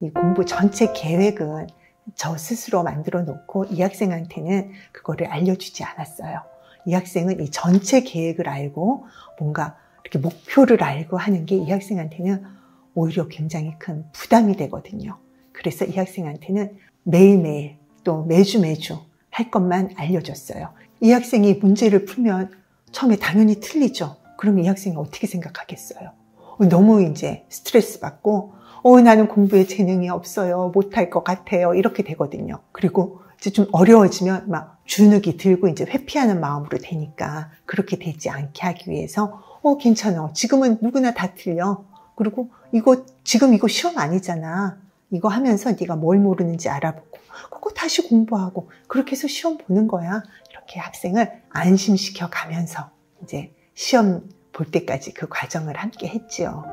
이 공부 전체 계획은 저 스스로 만들어 놓고 이 학생한테는 그거를 알려주지 않았어요. 이 학생은 이 전체 계획을 알고 뭔가 이렇게 목표를 알고 하는 게 이 학생한테는 오히려 굉장히 큰 부담이 되거든요. 그래서 이 학생한테는 매일매일 또 매주 할 것만 알려줬어요. 이 학생이 문제를 풀면 처음에 당연히 틀리죠. 그럼 이 학생이 어떻게 생각하겠어요? 너무 이제 스트레스 받고 나는 공부에 재능이 없어요. 못할 것 같아요. 이렇게 되거든요. 그리고 이제 좀 어려워지면 막 주눅이 들고 이제 회피하는 마음으로 되니까 그렇게 되지 않게 하기 위해서 괜찮아. 지금은 누구나 다 틀려. 그리고 지금 이거 시험 아니잖아. 이거 하면서 네가 뭘 모르는지 알아보고 그거 다시 공부하고 그렇게 해서 시험 보는 거야. 이렇게 학생을 안심시켜 가면서 이제 시험 볼 때까지 그 과정을 함께 했지요.